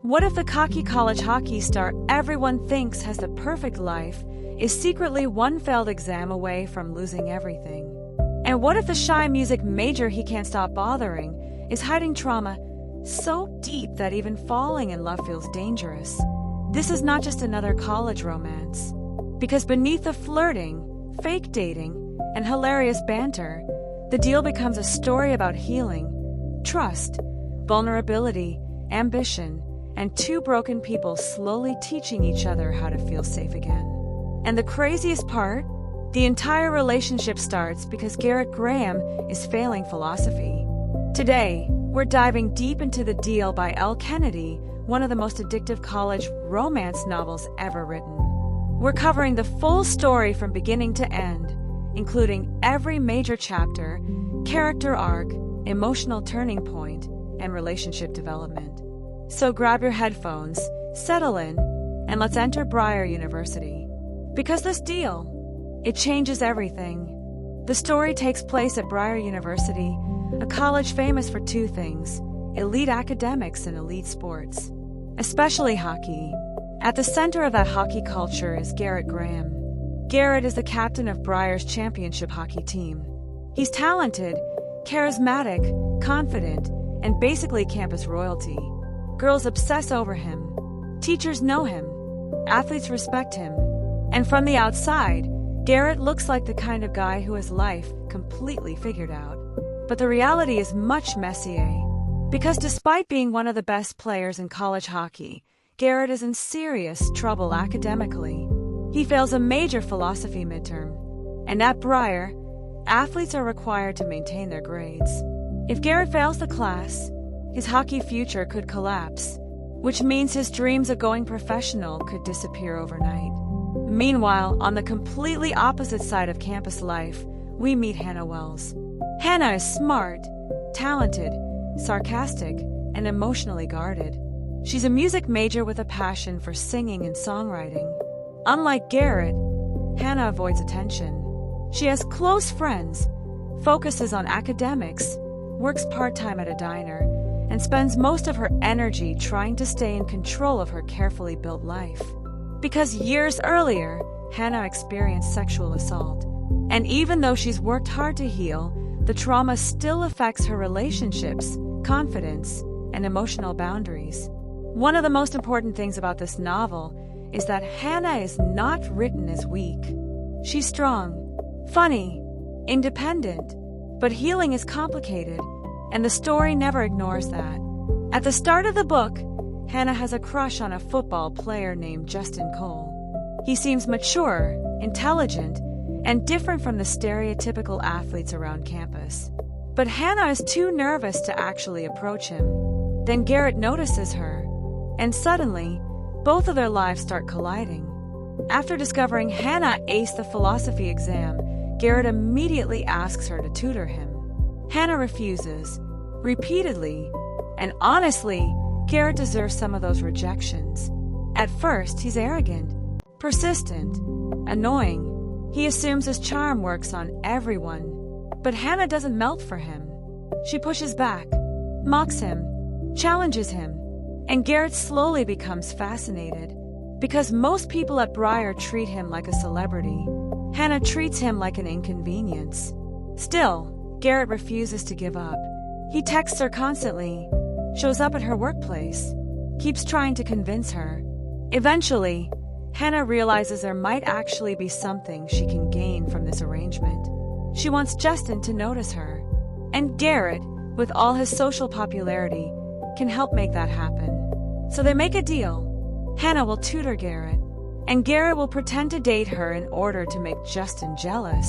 What if the cocky college hockey star everyone thinks has the perfect life is secretly one failed exam away from losing everything? And what if the shy music major he can't stop bothering is hiding trauma so deep that even falling in love feels dangerous? This is not just another college romance, because beneath the flirting, fake dating, and hilarious banter, the deal becomes a story about healing, trust, vulnerability, ambition, and two broken people slowly teaching each other how to feel safe again. And the craziest part? The entire relationship starts because Garrett Graham is failing philosophy. Today, we're diving deep into The Deal by Elle Kennedy, one of the most addictive college romance novels ever written. We're covering the full story from beginning to end, including every major chapter, character arc, emotional turning point, and relationship development. So grab your headphones, settle in, and let's enter Briar University. Because this deal, it changes everything. The story takes place at Briar University, a college famous for two things: elite academics and elite sports, especially hockey. At the center of that hockey culture is Garrett Graham. Garrett is the captain of Briar's championship hockey team. He's talented, charismatic, confident, and basically campus royalty. Girls obsess over him. Teachers know him. Athletes respect him. And from the outside, Garrett looks like the kind of guy who has life completely figured out. But the reality is much messier. Because despite being one of the best players in college hockey, Garrett is in serious trouble academically. He fails a major philosophy midterm. And at Briar, athletes are required to maintain their grades. If Garrett fails the class, his hockey future could collapse, which means his dreams of going professional could disappear overnight. Meanwhile, on the completely opposite side of campus life, we meet Hannah Wells. Hannah is smart, talented, sarcastic, and emotionally guarded. She's a music major with a passion for singing and songwriting. Unlike Garrett, Hannah avoids attention. She has close friends, focuses on academics, works part-time at a diner, and spends most of her energy trying to stay in control of her carefully built life. Because years earlier, Hannah experienced sexual assault. And even though she's worked hard to heal, the trauma still affects her relationships, confidence, and emotional boundaries. One of the most important things about this novel is that Hannah is not written as weak. She's strong, funny, independent, but healing is complicated, and the story never ignores that. At the start of the book, Hannah has a crush on a football player named Justin Cole. He seems mature, intelligent, and different from the stereotypical athletes around campus. But Hannah is too nervous to actually approach him. Then Garrett notices her, and suddenly, both of their lives start colliding. After discovering Hannah aced the philosophy exam, Garrett immediately asks her to tutor him. Hannah refuses, repeatedly, and honestly, Garrett deserves some of those rejections. At first, he's arrogant, persistent, annoying. He assumes his charm works on everyone. But Hannah doesn't melt for him. She pushes back, mocks him, challenges him, and Garrett slowly becomes fascinated. Because most people at Briar treat him like a celebrity, Hannah treats him like an inconvenience. Still, Garrett refuses to give up. He texts her constantly, shows up at her workplace, keeps trying to convince her. Eventually, Hannah realizes there might actually be something she can gain from this arrangement. She wants Justin to notice her. And Garrett, with all his social popularity, can help make that happen. So they make a deal. Hannah will tutor Garrett, and Garrett will pretend to date her in order to make Justin jealous.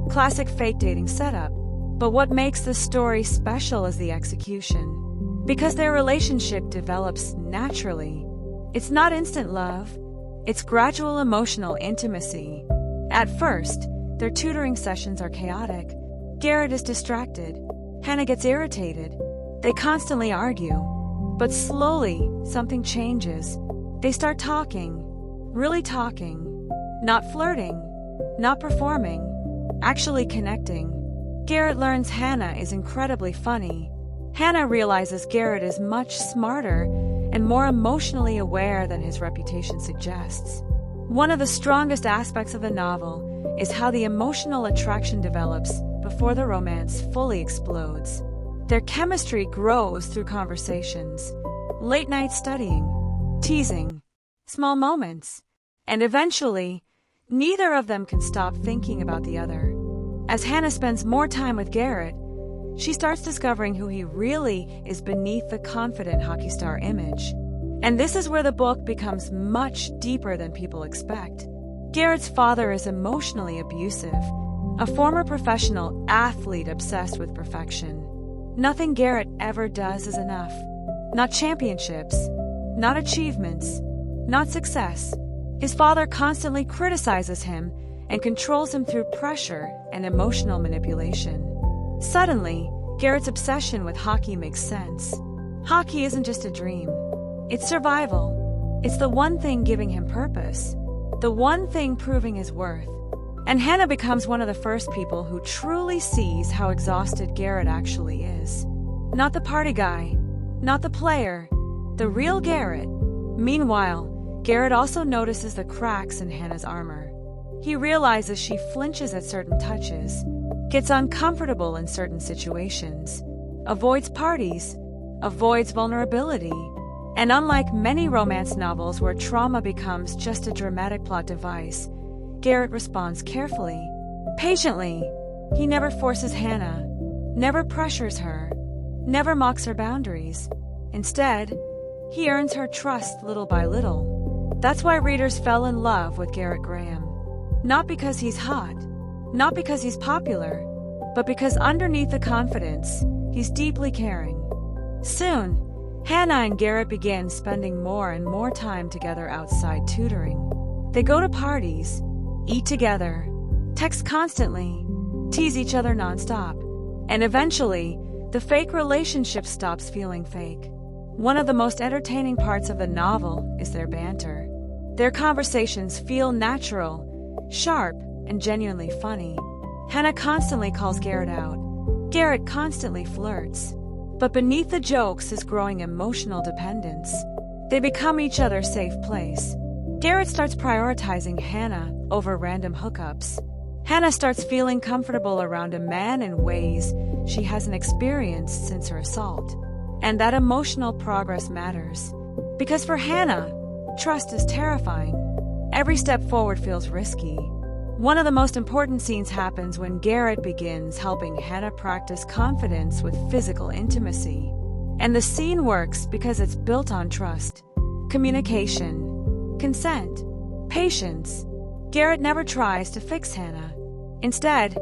Classic fake dating setup. But what makes this story special is the execution. Because their relationship develops naturally. It's not instant love. It's gradual emotional intimacy. At first, their tutoring sessions are chaotic. Garrett is distracted. Hannah gets irritated. They constantly argue. But slowly, something changes. They start talking. Really talking. Not flirting. Not performing. Actually connecting. Garrett learns Hannah is incredibly funny. Hannah realizes Garrett is much smarter and more emotionally aware than his reputation suggests. One of the strongest aspects of the novel is how the emotional attraction develops before the romance fully explodes. Their chemistry grows through conversations, late-night studying, teasing, small moments, and eventually, neither of them can stop thinking about the other. As Hannah spends more time with Garrett, she starts discovering who he really is beneath the confident hockey star image. And this is where the book becomes much deeper than people expect. Garrett's father is emotionally abusive, a former professional athlete obsessed with perfection. Nothing Garrett ever does is enough. Not championships, not achievements, not success. His father constantly criticizes him and controls him through pressure and emotional manipulation. Suddenly, Garrett's obsession with hockey makes sense. Hockey isn't just a dream. It's survival. It's the one thing giving him purpose, the one thing proving his worth. And Hannah becomes one of the first people who truly sees how exhausted Garrett actually is. Not the party guy, not the player, the real Garrett. Meanwhile, Garrett also notices the cracks in Hannah's armor. He realizes she flinches at certain touches, gets uncomfortable in certain situations, avoids parties, avoids vulnerability. And unlike many romance novels where trauma becomes just a dramatic plot device, Garrett responds carefully, patiently. He never forces Hannah, never pressures her, never mocks her boundaries. Instead, he earns her trust little by little. That's why readers fell in love with Garrett Graham. Not because he's hot, not because he's popular, but because underneath the confidence, he's deeply caring. Soon, Hannah and Garrett begin spending more and more time together outside tutoring. They go to parties, eat together, text constantly, tease each other nonstop, and eventually, the fake relationship stops feeling fake. One of the most entertaining parts of the novel is their banter. Their conversations feel natural, sharp, and genuinely funny. Hannah constantly calls Garrett out. Garrett constantly flirts. But beneath the jokes is growing emotional dependence. They become each other's safe place. Garrett starts prioritizing Hannah over random hookups. Hannah starts feeling comfortable around a man in ways she hasn't experienced since her assault. And that emotional progress matters. Because for Hannah, trust is terrifying. Every step forward feels risky. One of the most important scenes happens when Garrett begins helping Hannah practice confidence with physical intimacy. And the scene works because it's built on trust, communication, consent, patience. Garrett never tries to fix Hannah. Instead,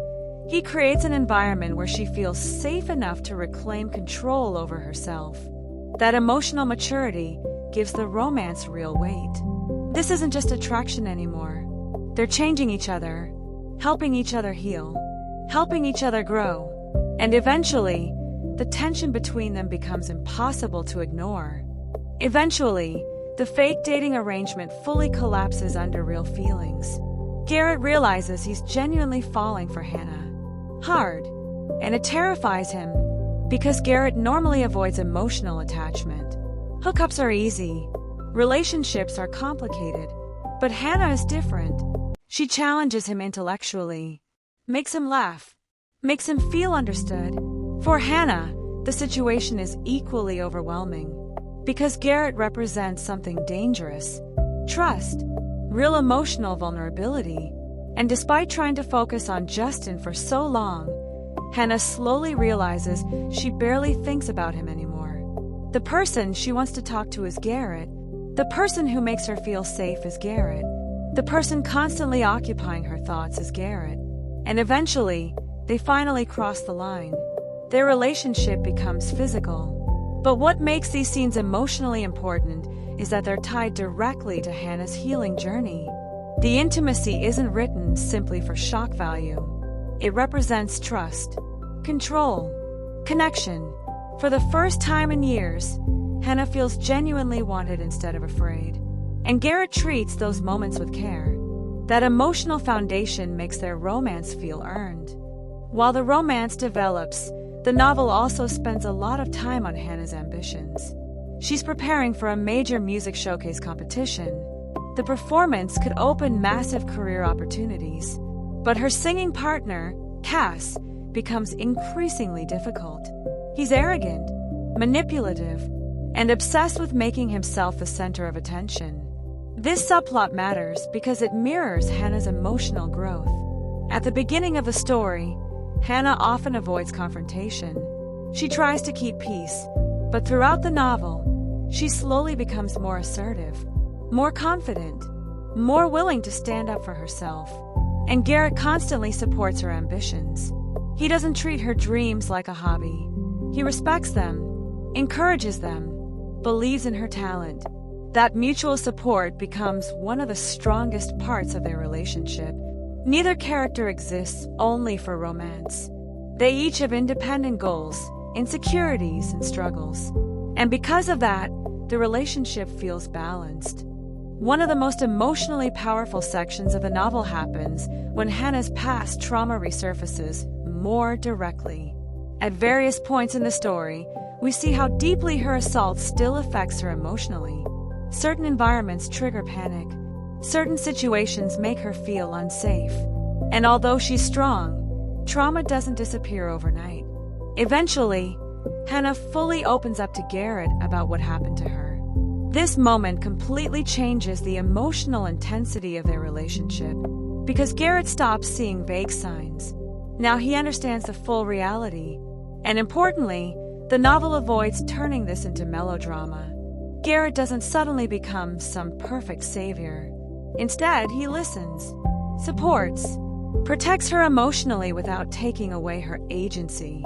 he creates an environment where she feels safe enough to reclaim control over herself. That emotional maturity gives the romance real weight. This isn't just attraction anymore. They're changing each other, helping each other heal, helping each other grow. And eventually, the tension between them becomes impossible to ignore. Eventually, the fake dating arrangement fully collapses under real feelings. Garrett realizes he's genuinely falling for Hannah. Hard. And it terrifies him, because Garrett normally avoids emotional attachment. Hookups are easy. Relationships are complicated. But Hannah is different. She challenges him intellectually, makes him laugh, makes him feel understood. For Hannah, the situation is equally overwhelming, because Garrett represents something dangerous: trust, real emotional vulnerability. And despite trying to focus on Justin for so long, Hannah slowly realizes she barely thinks about him anymore. The person she wants to talk to is Garrett. The person who makes her feel safe is Garrett. The person constantly occupying her thoughts is Garrett. And eventually, they finally cross the line. Their relationship becomes physical. But what makes these scenes emotionally important is that they're tied directly to Hannah's healing journey. The intimacy isn't written simply for shock value. It represents trust, control, connection. For the first time in years, Hannah feels genuinely wanted instead of afraid. And Garrett treats those moments with care. That emotional foundation makes their romance feel earned. While the romance develops, the novel also spends a lot of time on Hannah's ambitions. She's preparing for a major music showcase competition. The performance could open massive career opportunities, but her singing partner, Cass, becomes increasingly difficult. He's arrogant, manipulative, and obsessed with making himself the center of attention. This subplot matters because it mirrors Hannah's emotional growth. At the beginning of the story, Hannah often avoids confrontation. She tries to keep peace, but throughout the novel, she slowly becomes more assertive, more confident, more willing to stand up for herself. And Garrett constantly supports her ambitions. He doesn't treat her dreams like a hobby. He respects them, encourages them, believes in her talent. That mutual support becomes one of the strongest parts of their relationship. Neither character exists only for romance. They each have independent goals, insecurities, and struggles. And because of that, the relationship feels balanced. One of the most emotionally powerful sections of the novel happens when Hannah's past trauma resurfaces more directly. At various points in the story, we see how deeply her assault still affects her emotionally. Certain environments trigger panic. Certain situations make her feel unsafe. And although she's strong, trauma doesn't disappear overnight. Eventually, Hannah fully opens up to Garrett about what happened to her. This moment completely changes the emotional intensity of their relationship because Garrett stops seeing vague signs. Now he understands the full reality. And importantly, the novel avoids turning this into melodrama. Garrett doesn't suddenly become some perfect savior. Instead, he listens, supports, protects her emotionally without taking away her agency.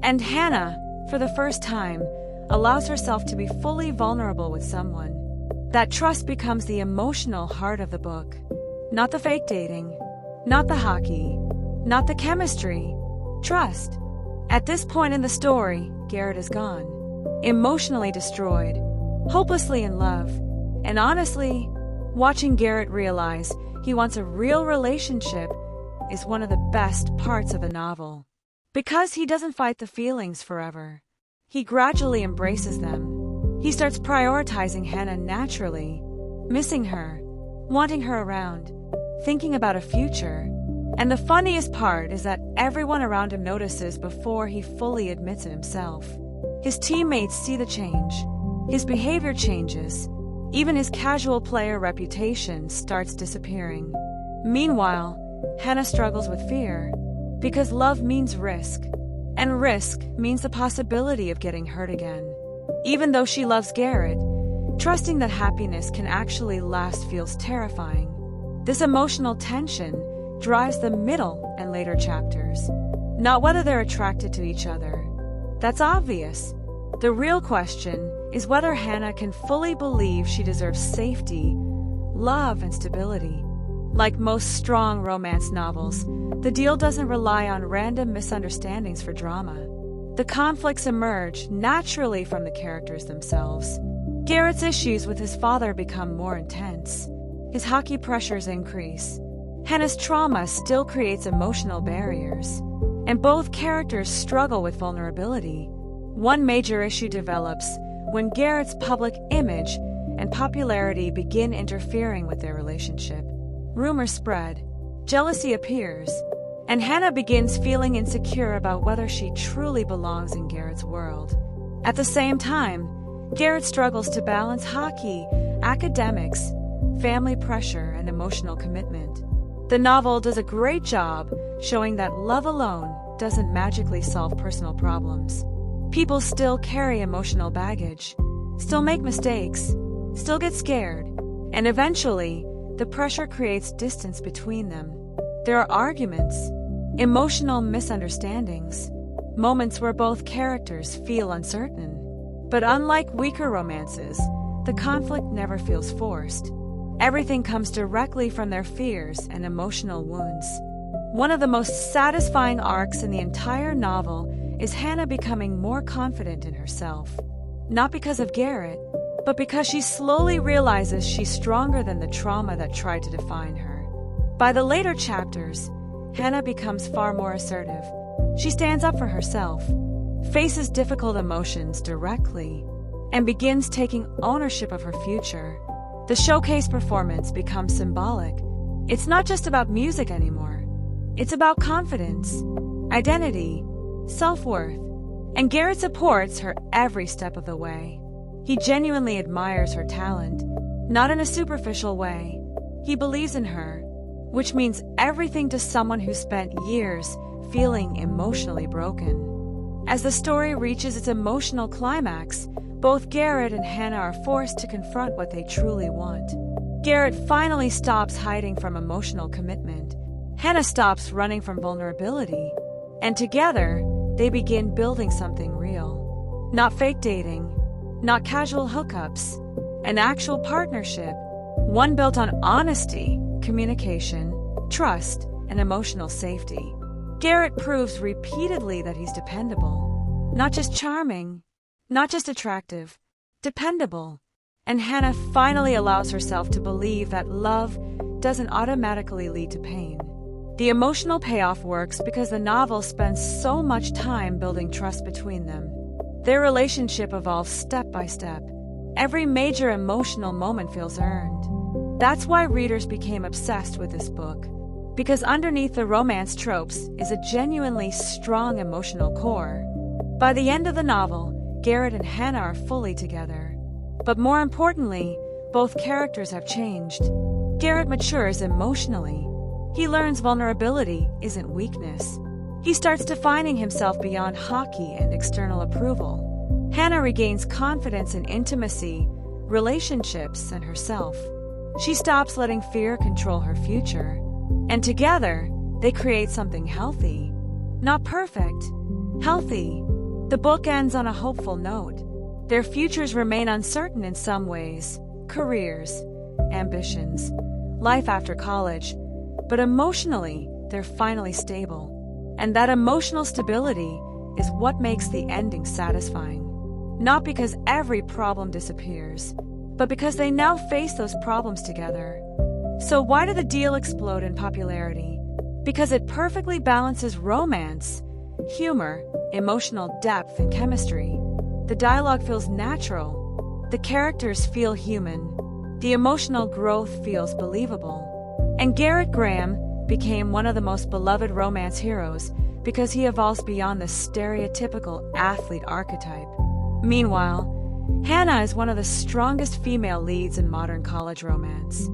And Hannah, for the first time, allows herself to be fully vulnerable with someone. That trust becomes the emotional heart of the book. Not the fake dating, not the hockey, not the chemistry. Trust. At this point in the story, Garrett is gone, emotionally destroyed, hopelessly in love, and honestly, watching Garrett realize he wants a real relationship is one of the best parts of the novel. Because he doesn't fight the feelings forever. He gradually embraces them. He starts prioritizing Hannah naturally, missing her, wanting her around, thinking about a future. And the funniest part is that everyone around him notices before he fully admits it himself. His teammates see the change. His behavior changes. Even his casual player reputation starts disappearing. Meanwhile, Hannah struggles with fear because love means risk. And risk means the possibility of getting hurt again. Even though she loves Garrett, trusting that happiness can actually last feels terrifying. This emotional tension drives the middle and later chapters. Not whether they're attracted to each other. That's obvious. The real question is whether Hannah can fully believe she deserves safety, love, and stability. Like most strong romance novels, The Deal doesn't rely on random misunderstandings for drama. The conflicts emerge naturally from the characters themselves. Garrett's issues with his father become more intense. His hockey pressures increase. Hannah's trauma still creates emotional barriers. And both characters struggle with vulnerability. One major issue develops when Garrett's public image and popularity begin interfering with their relationship. Rumors spread, jealousy appears, and Hannah begins feeling insecure about whether she truly belongs in Garrett's world. At the same time, Garrett struggles to balance hockey, academics, family pressure, and emotional commitment. The novel does a great job showing that love alone doesn't magically solve personal problems. People still carry emotional baggage, still make mistakes, still get scared, and eventually, the pressure creates distance between them. There are arguments, emotional misunderstandings, moments where both characters feel uncertain. But unlike weaker romances, the conflict never feels forced. Everything comes directly from their fears and emotional wounds. One of the most satisfying arcs in the entire novel is Hannah becoming more confident in herself. Not because of Garrett, but because she slowly realizes she's stronger than the trauma that tried to define her. By the later chapters, Hannah becomes far more assertive. She stands up for herself, faces difficult emotions directly, and begins taking ownership of her future. The showcase performance becomes symbolic. It's not just about music anymore. It's about confidence, identity, self-worth, and Garrett supports her every step of the way. He genuinely admires her talent, not in a superficial way. He believes in her, which means everything to someone who spent years feeling emotionally broken. As the story reaches its emotional climax, both Garrett and Hannah are forced to confront what they truly want. Garrett finally stops hiding from emotional commitment. Hannah stops running from vulnerability. And together, they begin building something real. Not fake dating, not casual hookups, an actual partnership, one built on honesty, communication, trust, and emotional safety. Garrett proves repeatedly that he's dependable. Not just charming, not just attractive, dependable. And Hannah finally allows herself to believe that love doesn't automatically lead to pain. The emotional payoff works because the novel spends so much time building trust between them. Their relationship evolves step by step. Every major emotional moment feels earned. That's why readers became obsessed with this book. Because underneath the romance tropes is a genuinely strong emotional core. By the end of the novel, Garrett and Hannah are fully together. But more importantly, both characters have changed. Garrett matures emotionally. He learns vulnerability isn't weakness. He starts defining himself beyond hockey and external approval. Hannah regains confidence in intimacy, relationships, and herself. She stops letting fear control her future. And together, they create something healthy. Not perfect, healthy. The book ends on a hopeful note. Their futures remain uncertain in some ways. Careers, ambitions, life after college. But emotionally, they're finally stable. And that emotional stability is what makes the ending satisfying. Not because every problem disappears, but because they now face those problems together. So why did the deal explode in popularity? Because it perfectly balances romance, humor, emotional depth, and chemistry. The dialogue feels natural. The characters feel human. The emotional growth feels believable. And Garrett Graham became one of the most beloved romance heroes because he evolves beyond the stereotypical athlete archetype. Meanwhile, Hannah is one of the strongest female leads in modern college romance.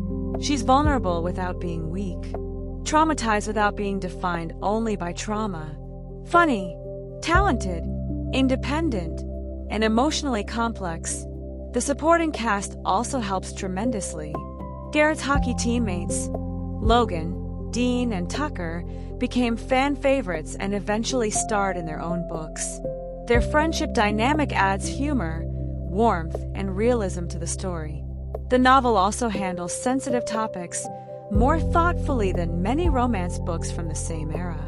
She's vulnerable without being weak, traumatized without being defined only by trauma, funny, talented, independent, and emotionally complex. The supporting cast also helps tremendously. Garrett's hockey teammates, Logan, Dean, and Tucker, became fan favorites and eventually starred in their own books. Their friendship dynamic adds humor, warmth, and realism to the story. The novel also handles sensitive topics more thoughtfully than many romance books from the same era.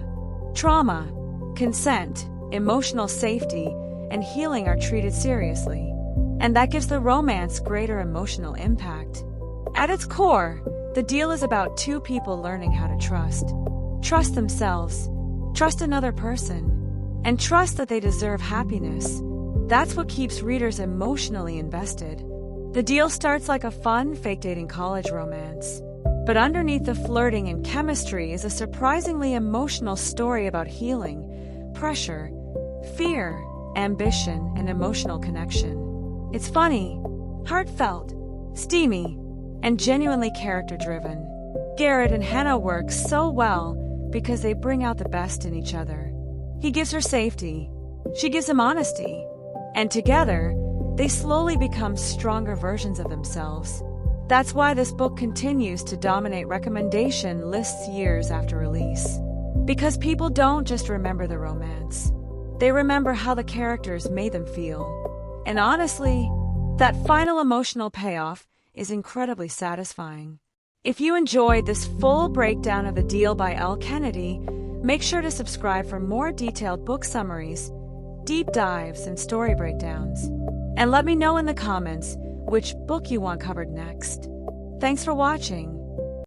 Trauma, consent, emotional safety, and healing are treated seriously, and that gives the romance greater emotional impact. At its core, the deal is about two people learning how to trust. Trust themselves, trust another person, and trust that they deserve happiness. That's what keeps readers emotionally invested. The deal starts like a fun, fake dating college romance. But underneath the flirting and chemistry is a surprisingly emotional story about healing, pressure, fear, ambition, and emotional connection. It's funny, heartfelt, steamy, and genuinely character-driven. Garrett and Hannah work so well because they bring out the best in each other. He gives her safety, she gives him honesty, and together, they slowly become stronger versions of themselves. That's why this book continues to dominate recommendation lists years after release. Because people don't just remember the romance. They remember how the characters made them feel. And honestly, that final emotional payoff is incredibly satisfying. If you enjoyed this full breakdown of The Deal by Elle Kennedy, make sure to subscribe for more detailed book summaries, deep dives, and story breakdowns. And let me know in the comments which book you want covered next. Thanks for watching.